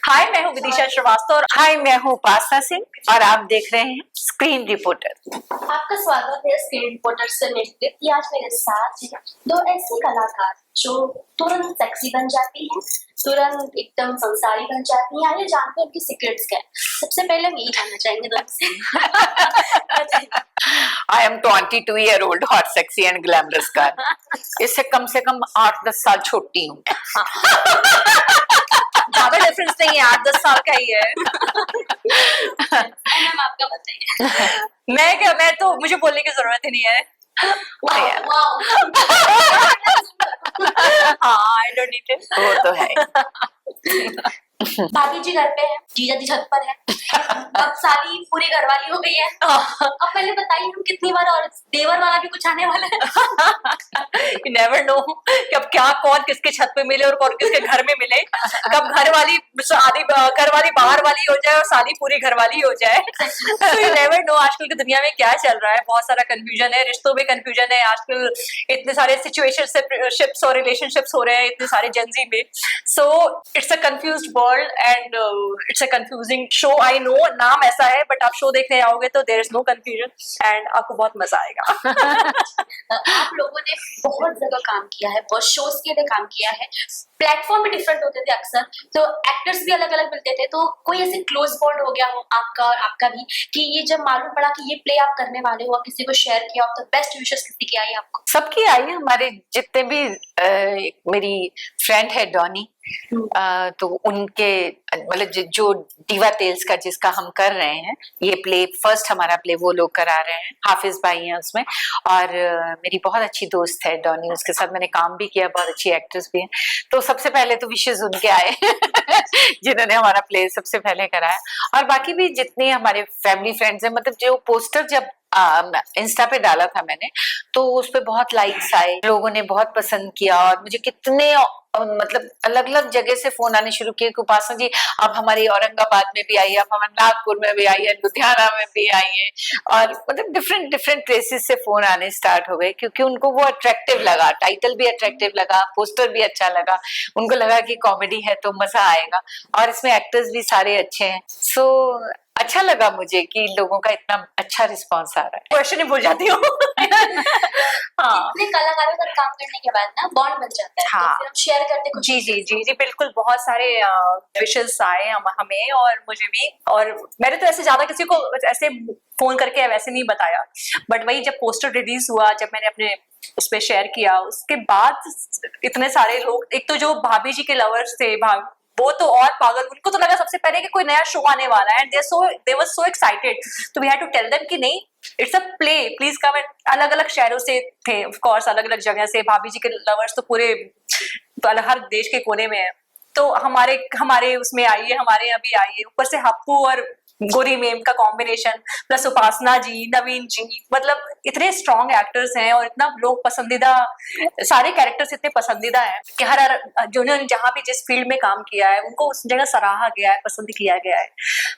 हाय, मैं हूँ विदिशा श्रीवास्तव और हाय, मैं हूँ उपासना सिंह और आप देख रहे हैं स्क्रीन रिपोर्टर। आपका स्वागत है स्क्रीन रिपोर्टर से नेटफ्लिक्स। आज मेरे साथ हैं दो ऐसे कलाकार जो तुरंत सेक्सी बन जाती हैं, तुरंत एकदम संसारी बन जाती हैं। आइए जानते हैं उनकी सीक्रेट्स क्या है। सबसे पहले हम यही जानना चाहेंगे दोनों से। I am 22-year-old hot sexy and glamorous girl. इससे कम से कम 8-10 साल छोटी हूँ। ज्यादा डिफरेंस नहीं है, 8-10 साल का ही है। मैम आपका बताइए। मैं तो मुझे बोलने की जरूरत ही नहीं है। वाओ हाँ, आई डोंट नीड इट। वो तो है। भाभी जी घर पे है, जीजा जी छत पर है, अब साली पूरी घरवाली हो गई है। अब पहले बताइए हम कितनी बार और देवर वाला भी कुछ आने वाला है। You never know कि अब क्या कौन किसके छत पे मिले और कौन किसके घर में मिले। कब घर वाली बाहर वाली हो जाए और साली पूरी घर वाली हो जाए। So you never know आजकल की दुनिया में क्या चल रहा है। बहुत सारा कंफ्यूजन है, रिश्तों में कंफ्यूजन है आजकल। इतने सारे सिचुएशनशिप्स और रिलेशनशिप्स हो रहे हैं इतने सारे जेनजी में। So it's a confused world and it's a confusing show. I know नाम ऐसा है, बट आप शो देखने आओगे तो there is no confusion and आपको बहुत मजा आएगा। आप लोगों ने बहुत जगह काम किया है, बहुत शोज के लिए काम किया है, प्लेटफॉर्म भी डिफरेंट होते थे अक्सर, तो एक्टर्स भी अलग अलग मिलते थे। तो कोई ऐसे क्लोज बॉन्ड हो गया हो आपका और आपका भी कि ये जब मालूम पड़ा कि ये प्ले आप करने वाले हो, किसी को शेयर किया हो, तो बेस्ट विशेस किसी की आई आपको? सबकी आई। हमारे जितने भी मेरी फ्रेंड है डॉनी, तो उनके मतलब जो डीवा टेल्स का जिसका हम कर रहे हैं ये प्ले, फर्स्ट हमारा प्ले वो लोग करा रहे हैं। हाफिज भाई हैं उसमें, और मेरी बहुत अच्छी दोस्त है डॉनी, उसके साथ मैंने काम भी किया, बहुत अच्छी एक्ट्रेस भी है। तो सबसे पहले तो विशेष उनके आए जिन्होंने हमारा प्ले सबसे पहले कराया। और बाकी भी जितने हमारे फैमिली फ्रेंड्स हैं, मतलब जो पोस्टर जब इंस्टा पे डाला था मैंने, तो उस पे बहुत लाइक्स आए, लोगों ने बहुत पसंद किया। और मुझे कितने मतलब अलग अलग जगह से फोन आने शुरू किए कि उपासना जी आप हमारे औरंगाबाद में भी आई है, आप हमारे नागपुर में भी आई है, लुधियाना में भी आई है, और मतलब डिफरेंट डिफरेंट प्लेसेस से फोन आने स्टार्ट हो गए, क्योंकि उनको वो अट्रैक्टिव लगा, टाइटल भी अट्रैक्टिव लगा, पोस्टर भी अच्छा लगा, उनको लगा कि कॉमेडी है तो मजा आएगा, और इसमें एक्टर्स भी सारे अच्छे हैं। सो अच्छा लगा मुझे कि लोगों का इतना अच्छा रिस्पांस आ रहा है। क्वेश्चन ही भूल जाती हूँ। हाँ, इतने कलाकारों का काम करने के बाद ना बॉन्ड बन जाता है। हाँ। तो फिर हम शेयर करते कुछ। जी बिल्कुल, बहुत सारे विशेस आए हमें और मुझे भी। और मैंने तो ऐसे ज्यादा किसी को ऐसे फोन करके वैसे नहीं बताया, बट वही जब पोस्टर रिलीज हुआ, जब मैंने अपने उस पर शेयर किया, उसके बाद इतने सारे लोग, एक तो जो भाभी जी के लवर्स थे वो तो और पागल, उनको तो लगा सबसे पहले कि कोई नया शो आने वाला है, and they were so excited. तो we had to tell them कि नहीं, it's a play, please come. अलग अलग शहरों से थे, ऑफ कोर्स अलग अलग जगह से। भाभी जी के लवर्स तो पूरे हर देश के कोने में है, तो हमारे उसमें आइए, हमारे यहाँ भी आइए। ऊपर से हप्पू और गोरी मेम का कॉम्बिनेशन, प्लस उपासना जी, नवीन जी, मतलब इतने स्ट्रॉन्ग एक्टर्स हैं और इतना लोग पसंदीदा, सारे कैरेक्टर्स इतने पसंदीदा हैं कि हर जिन्होंने जहाँ भी जिस फील्ड में काम किया है उनको उस जगह सराहा गया है, पसंद किया गया है।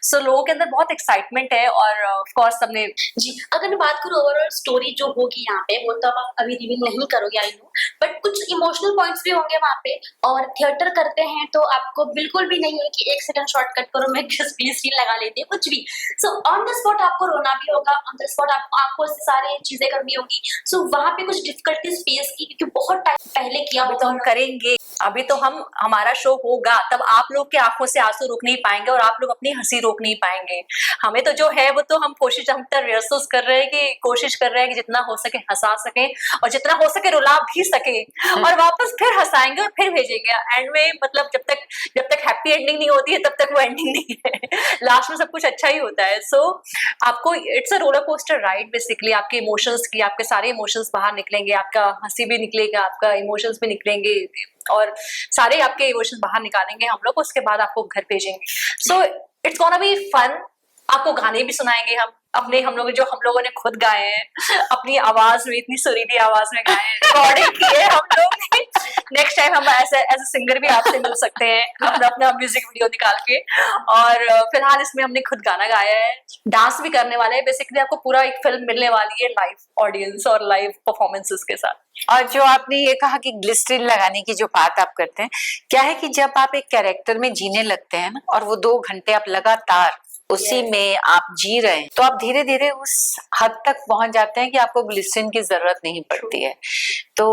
सो लोगों के अंदर बहुत एक्साइटमेंट है, और ऑफ कोर्स सबने जी। अगर मैं बात करूँ ओवरऑल स्टोरी जो होगी यहाँ पे, वो तो आप अभी रिवील नहीं करोगे, आई नो, बट कुछ इमोशनल पॉइंट्स भी होंगे वहाँ पे। और थिएटर करते हैं तो आपको बिल्कुल भी नहीं है कि 1 सेकंड शॉर्टकट करो, मैं 20 सीन लगा लेती हूँ, कुछ भी। सो ऑन द स्पॉट आपको रोना भी होगा, ऑन द स्पॉट आपको सारी चीजें करनी होगी। सो वहाँ पे कुछ डिफिकल्टीज फेस की, क्योंकि बहुत टाइम पहले किया। अभी तो हम करेंगे, अभी तो हमारा शो होगा, तब आप लोग के आंखों से आंसू रोक नहीं पाएंगे और आप लोग अपनी हंसी रोक नहीं पाएंगे। हमें तो जो है वो तो हम तो रिहर्सल्स कर रहे हैं, कि कोशिश कर रहे हैं कि जितना हो सके हंसा सके और जितना हो सके रुला भी सके, और वापस फिर हंसाएंगे और फिर भेजेंगे एंड में। मतलब जब तक हैप्पी एंडिंग नहीं होती है तब तक वो एंडिंग नहीं है, लास्ट में सब कुछ अच्छा ही होता है। सो आपको it's a roller coaster ride basically. आपके इमोशंस की, आपके सारे इमोशंस बाहर निकलेंगे, आपका हंसी भी निकलेगा, आपका इमोशंस भी निकलेंगे, और सारे आपके इमोशंस बाहर निकालेंगे हम लोग, उसके बाद आपको घर भेजेंगे। So it's gonna be fun. आपको गाने भी सुनाएंगे हम लोगों ने खुद गाए हैं, अपनी आवाज में, इतनी सुरीली आवाज में गाए हैं, रिकॉर्डिंग की है हम लोग ने। नेक्स्ट टाइम हम एज सिंगर भी आपसे मिल सकते हैं, अपना अपना म्यूजिक वीडियो निकाल के। और फिलहाल इसमें हमने खुद गाना गाया है, डांस भी करने वाले हैं। बेसिकली आपको पूरा एक फिल्म मिलने वाली है लाइव ऑडियंस और लाइव परफॉर्मेंसेस के साथ। और जो आपने ये कहा कि ग्लिसरीन लगाने की जो बात आप करते हैं, क्या है कि जब आप एक कैरेक्टर में जीने लगते हैं ना, और वो 2 घंटे आप लगातार उसी में आप जी रहे हैं, तो आप धीरे धीरे उस हद तक पहुंच जाते हैं कि आपको ग्लिसरीन की जरूरत नहीं पड़ती है। तो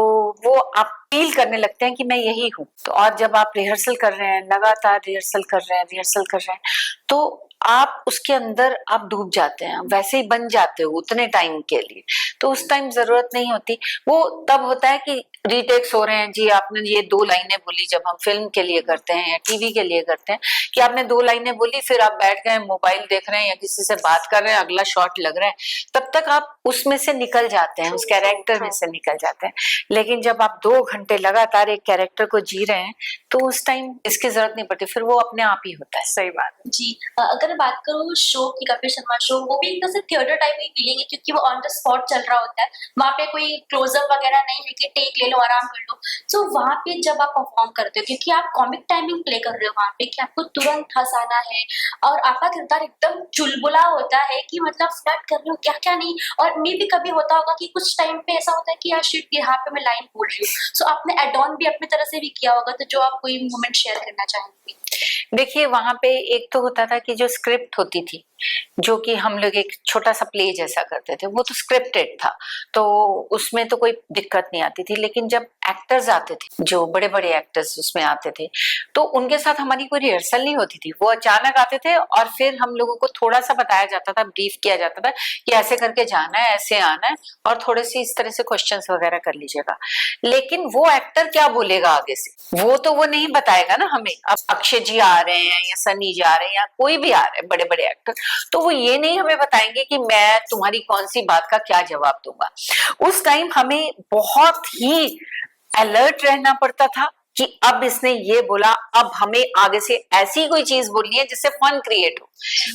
वो आप फील करने लगते हैं कि मैं यही हूँ। तो और जब आप रिहर्सल कर रहे हैं, लगातार रिहर्सल कर रहे हैं, तो आप उसके अंदर आप डूब जाते हैं, वैसे ही बन जाते हो उतने टाइम के लिए। तो उस टाइम जरूरत नहीं होती। वो तब होता है कि रीटेक्स हो रहे हैं, जी आपने ये 2 लाइनें बोली, जब हम फिल्म के लिए करते हैं या टीवी के लिए करते हैं, कि आपने 2 लाइनें बोली, फिर आप बैठ गए मोबाइल देख रहे हैं या किसी से बात कर रहे हैं, अगला शॉट लग रहा है, तब तक आप उसमें से निकल जाते हैं, उस कैरेक्टर में से निकल जाते हैं। लेकिन जब आप 2 घंटे लगातार एक कैरेक्टर को जी रहे हैं, तो उस टाइम इसकी जरूरत नहीं पड़ती, फिर वो अपने आप ही होता है। सही बात है जी। अगर मैं बात करूँ शो की, कपिल शर्मा शो, वो भी एक तरह से थिएटर टाइप की फीलिंग है, क्योंकि वो ऑन द स्पॉट चल रहा होता है। वहाँ पे कोई क्लोजअप वगैरह नहीं है कि टेक ले लो, आराम कर लो। सो वहाँ पे जब आप परफॉर्म करते हो, क्योंकि आप कॉमिक टाइमिंग प्ले कर रहे हो वहाँ पे, कि आपको तुरंत हंसाना है, और आपका किरदार एकदम चुलबुला होता है कि मतलब फ्लर्ट कर रहे हो क्या क्या नहीं। और मे भी कभी होता होगा कि कुछ टाइम पे ऐसा होता है कि यार शिट, यहाँ पे मैं लाइन बोल रही हूँ। सो आपने एड ऑन भी अपनी तरह से भी किया होगा, तो जो आप कोई मोमेंट शेयर करना चाहेंगे? देखिए, वहां पे एक तो होता था कि जो स्क्रिप्ट होती थी, जो कि हम लोग एक छोटा सा प्ले जैसा करते थे, वो तो स्क्रिप्टेड था, तो उसमें तो कोई दिक्कत नहीं आती थी। लेकिन जब एक्टर्स आते थे, जो बड़े बड़े एक्टर्स उसमें आते थे, तो उनके साथ हमारी कोई रिहर्सल नहीं होती थी। वो अचानक आते थे और फिर हम लोगों को थोड़ा सा बताया जाता था, ब्रीफ किया जाता था कि ऐसे करके जाना है, ऐसे आना है, और थोड़े से इस तरह से क्वेश्चंस वगैरह कर लीजिएगा। लेकिन वो एक्टर क्या बोलेगा आगे से, वो तो वो नहीं बताएगा ना हमें। अब अक्षय जी आ रहे हैं या सनी जी आ रहे हैं या कोई भी आ रहे हैं, बड़े बड़े एक्टर, तो वो ये नहीं हमें बताएंगे कि मैं तुम्हारी कौन सी बात का क्या जवाब दूंगा। उस टाइम हमें बहुत ही अलर्ट रहना पड़ता था कि अब इसने ये बोला, अब हमें आगे से ऐसी कोई चीज बोलनी है जिससे फन क्रिएट हो।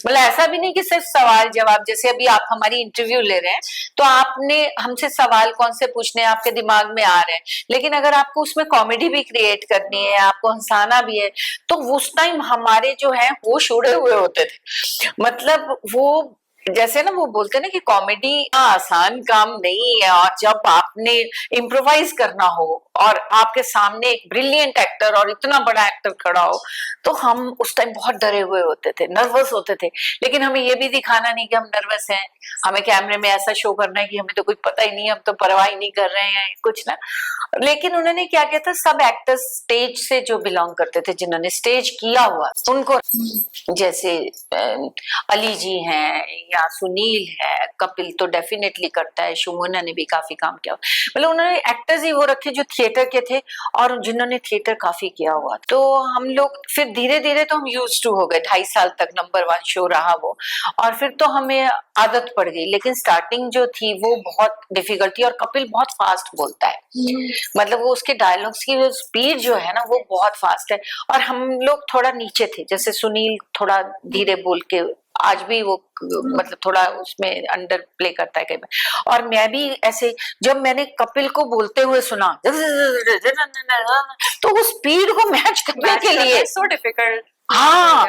मतलब ऐसा भी नहीं कि सिर्फ सवाल जवाब, जैसे अभी आप हमारी इंटरव्यू ले रहे हैं, तो आपने हमसे सवाल कौन से पूछने आपके दिमाग में आ रहे हैं, लेकिन अगर आपको उसमें कॉमेडी भी क्रिएट करनी है, आपको हंसाना भी है, तो उस टाइम हमारे जो है होश उड़े हुए होते थे। मतलब वो जैसे ना वो बोलते हैं ना कि कॉमेडी आसान काम नहीं है, और जब आपने इम्प्रोवाइज करना हो और आपके सामने एक ब्रिलियंट एक्टर और इतना बड़ा एक्टर खड़ा हो, तो हम उस टाइम बहुत डरे हुए होते थे, नर्वस होते थे। लेकिन हमें ये भी दिखाना नहीं कि हम नर्वस हैं, हमें कैमरे में ऐसा शो करना है कि हमें तो कुछ पता ही नहीं, हम तो परवाह ही नहीं कर रहे हैं कुछ ना। लेकिन उन्होंने क्या किया था, सब एक्टर्स स्टेज से जो बिलोंग करते थे, जिन्होंने स्टेज किया हुआ, उनको, जैसे अली जी हैं या सुनील है, कपिल तो डेफिनेटली करता है, शुमोना ने भी काफी काम किया, मतलब उन्होंने एक्टर्स ही वो रखे जो थिएटर के थे और जिन्होंने थिएटर काफी किया हुआ। तो हम लोग फिर धीरे धीरे तो हम यूज्ड टू हो गए, 2.5 साल तक नंबर 1 शो रहा वो, और फिर तो हमें आदत पड़ गई। लेकिन स्टार्टिंग जो थी वो बहुत डिफिकल्ट थी, और कपिल बहुत फास्ट बोलता है, मतलब वो उसके डायलॉग्स की स्पीड जो है ना वो बहुत फास्ट है, और हम लोग थोड़ा नीचे थे। जैसे सुनील थोड़ा धीरे बोल के आज भी वो मतलब थोड़ा उसमें अंडर प्ले करता है कई बार। और मैं भी ऐसे, जब मैंने कपिल को बोलते हुए सुना तो उस स्पीड को मैच करने के लिए सो डिफिकल्ट। हाँ,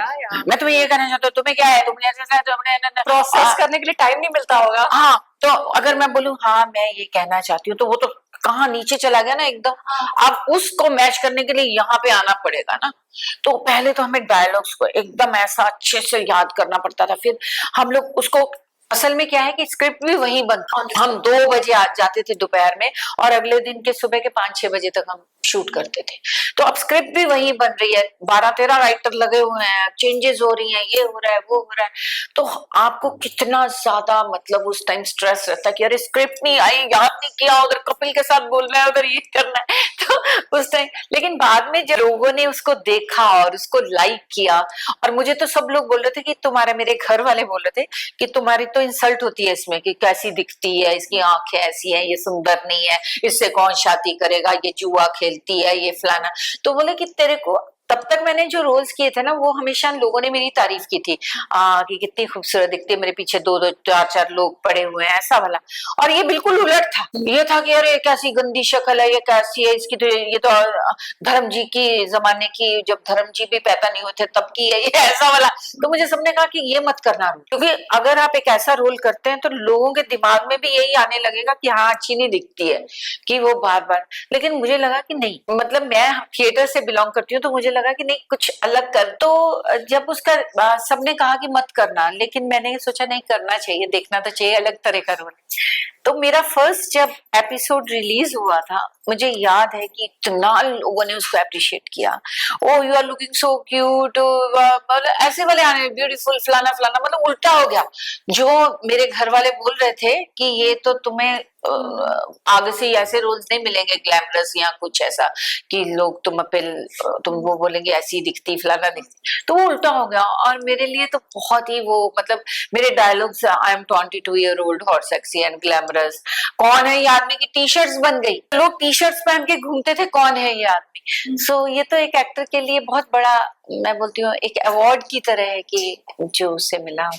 मैं तुम्हें ये कहना चाहता हूँ, तुम्हें क्या है, तुमने प्रोसेस करने के लिए टाइम नहीं मिलता होगा। हाँ, तो अगर मैं बोलूँ हाँ मैं ये कहना चाहती हूँ, तो वो तो कहाँ नीचे चला गया ना एकदम। अब उसको मैच करने के लिए यहाँ पे आना पड़ेगा ना। तो पहले तो हमें डायलॉग्स को एकदम ऐसा अच्छे से याद करना पड़ता था। फिर हम लोग उसको, असल में क्या है कि स्क्रिप्ट भी वही बनता, हम 2 बजे आ जाते थे दोपहर में, और अगले दिन के सुबह के 5-6 बजे तक हम शूट करते थे। तो अब स्क्रिप्ट भी वही बन रही है, 12-13 राइटर लगे हुए हैं, चेंजेस हो रही हैं, ये हो रहा है वो हो रहा है। तो आपको कितना ज्यादा मतलब उस टाइम स्ट्रेस रहता है कि अरे स्क्रिप्ट नहीं आई, याद नहीं किया, उधर कपिल के साथ बोलना है, उधर ये करना है। तो उस टाइम, लेकिन बाद में जब लोगों ने उसको देखा और उसको लाइक किया, और मुझे तो सब लोग बोल रहे थे कि तुम्हारे, मेरे घर वाले बोल रहे थे कि तुम्हारी तो इंसल्ट होती है इसमें, कि कैसी दिखती है, इसकी आंखें ऐसी हैं, ये सुंदर नहीं है, इससे कौन शादी करेगा, ये जुआ खेलती है, ये फलाना। तो बोले कि तेरे को तब तक मैंने जो रोल्स किए थे ना वो हमेशा लोगों ने मेरी तारीफ की थी कि कितनी खूबसूरत दिखती है, मेरे पीछे दो दो चार चार लोग पड़े हुए हैं, ऐसा वाला। और ये बिल्कुल उलट था, ये था कि अरे कैसी गंदी शक्ल है, ये कैसी है, इसकी तो ये तो धर्म जी की जमाने की, जब धर्म जी भी पैदा नहीं हुए थे तब की है, ये ऐसा वाला। तो मुझे सबने कहा कि ये मत करना रोल, क्योंकि अगर आप एक ऐसा रोल करते हैं तो लोगों के दिमाग में भी यही आने लगेगा कि हाँ अच्छी नहीं दिखती है, कि वो बार बार। लेकिन मुझे लगा कि नहीं, मतलब मैं थिएटर से बिलोंग करती हूँ तो मुझे लगा कि नहीं कुछ अलग कर। तो जब उसका सबने कहा कि मत करना, लेकिन मैंने सोचा नहीं करना चाहिए, देखना तो चाहिए अलग तरह का रोल। तो मेरा फर्स्ट जब एपिसोड रिलीज हुआ था, मुझे याद है कि इतना लोगों ने उसको अप्रिशिएट किया, oh you are looking so cute, मतलब ऐसे वाले आने, ब्यूटीफुल फलाना फलाना, मतलब उल्टा हो गया। जो मेरे घर वाले बोल रहे थे कि ये तो तुम्हें आगे से ऐसे रोल्स नहीं मिलेंगे ग्लैमरस या कुछ ऐसा कि लोग तुम वो बोलेंगे ऐसी दिखती फलाना दिखती, तो वो उल्टा हो गया। और मेरे लिए तो बहुत ही वो, मतलब मेरे dialogues, I am 22 year old, hot sexy and glamorous, कौन है ये आदमी की टी शर्ट्स बन गई, लोग टी शर्ट्स पहन के घूमते थे, कौन है ये आदमी। सो ये तो एक एक्टर के लिए बहुत बड़ा, मैं बोलती हूँ एक अवार्ड की तरह है कि जो उसे मिला।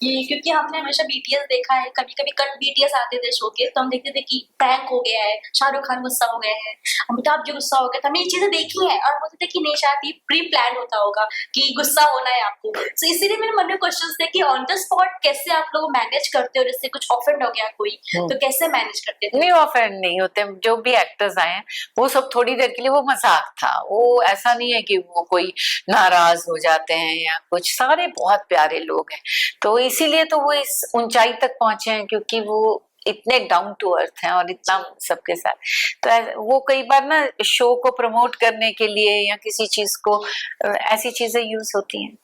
ये क्योंकि हमने हमेशा बीटीएस देखा है, कभी कभी कट बीटीएस आते थे शो के, तो हम देखते थे कि टैंक हो गया है, शाहरुख खान गुस्सा हो गए हैं, अमिताभ जी गुस्सा हो गया था, हमने ये चीजें देखी है और बोलते थे कि नहीं शायद ये प्री प्लान होता होगा कि गुस्सा होना है आपको। तो इसीलिए मेरे मन में क्वेश्चन थे कि ऑन द स्पॉट कैसे आप लोग मैनेज करते हो, जैसे कुछ ऑफेंड हो गया कोई तो कैसे मैनेज करते थे? नहीं ऑफेंड नहीं होते, जो भी एक्टर्स आए हैं वो सब थोड़ी देर के लिए वो मजाक था, वो ऐसा नहीं है कि वो कोई नाराज हो जाते हैं या कुछ, सारे बहुत प्यारे लोग हैं। तो इसीलिए तो वो इस ऊंचाई तक पहुंचे हैं, क्योंकि वो इतने डाउन टू अर्थ हैं और इतना सबके साथ। तो वो कई बार ना शो को प्रमोट करने के लिए या किसी चीज को ऐसी चीजें यूज होती हैं।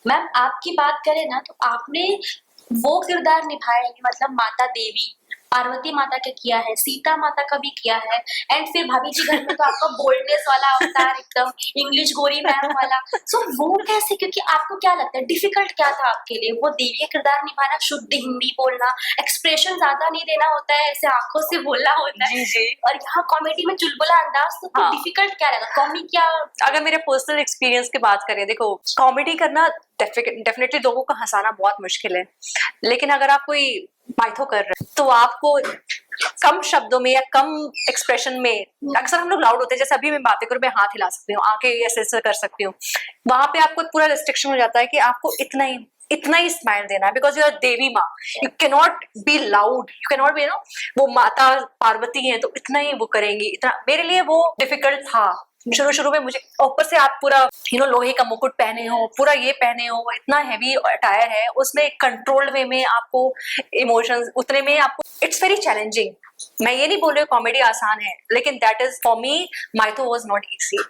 मैम आपकी बात करें ना तो आपने वो किरदार निभाया है, मतलब माता देवी, पार्वती माता का किया है, सीता माता का भी किया है, एंड फिर भाभी जी घर में तो आपका बोल्डनेस वाला अवतार, एकदम इंग्लिश गोरी मैम वाला। सो वो कैसे, क्योंकि आपको क्या लगता है डिफिकल्ट क्या था आपके लिए वो देवी का किरदार निभाना, शुद्ध हिंदी बोलना, एक्सप्रेशन ज्यादा नहीं देना होता है, ऐसे आंखों से बोलना होता है, जी। और यहाँ कॉमेडी में चुलबुला अंदाज, तो हाँ। डिफिकल्ट क्या लगा, कॉमेडी क्या? अगर मेरे पर्सनल एक्सपीरियंस की बात करें, देखो कॉमेडी करना डेफिनेटली लोगों को हंसाना बहुत मुश्किल है, लेकिन अगर आप कोई माइथो कर रहे हैं तो आपको कम शब्दों में या कम एक्सप्रेशन में, अक्सर हम लोग लाउड होते हैं, जैसे अभी मैं बातें करूं, मैं हाथ हिला सकती हूँ, आंखें ऐसे कर सकती हूँ, वहां पे आपको पूरा रिस्ट्रिक्शन हो जाता है कि आपको इतना ही स्माइल देना है, बिकॉज यू आर देवी माँ, you can not be loud, you can not be, वो माता पार्वती है तो इतना ही वो करेंगी, इतना मेरे लिए वो डिफिकल्ट था शुरू में। मुझे ऊपर से आप पूरा लोहे का मुकुट पहने हो, पूरा ये पहने हो, इतना हैवी अटायर है, उसमें कंट्रोल्ड वे में आपको इमोशंस उतने में आपको, इट्स वेरी चैलेंजिंग। मैं ये नहीं बोल रही हूँ कॉमेडी आसान है, लेकिन that is for me, mytho was not easy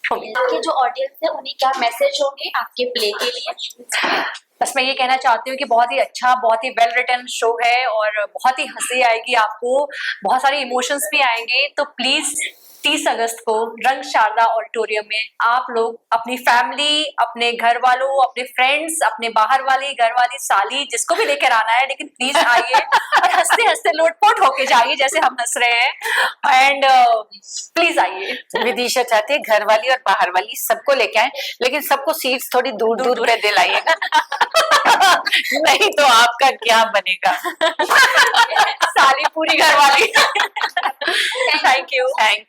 for me. आपके जो ऑडियंस है उन्हें क्या मैसेज होंगे आपके प्ले के लिए? बस मैं ये कहना चाहती हूँ कि बहुत ही अच्छा, बहुत ही वेल रिटन शो है और बहुत ही हंसी आएगी आपको, बहुत सारे इमोशंस भी आएंगे। तो प्लीज 30 अगस्त को रंग शारदा ऑडिटोरियम में आप लोग अपनी फैमिली, अपने घर वालों, अपने फ्रेंड्स, अपने बाहर वाली घर वाली साली, जिसको भी लेकर आना है, लेकिन प्लीज आइए और हंसते हंसते लोटपोट होके जाइए जैसे हम हंस रहे हैं, एंड प्लीज आइए। विदिशा चाहती है घर वाली और बाहर वाली सबको लेके आए, लेकिन सबको सीट्स थोड़ी दूर दूर पे दिलाइएगा। नहीं तो आपका क्या बनेगा। साली पूरी घर वाली। Thank you.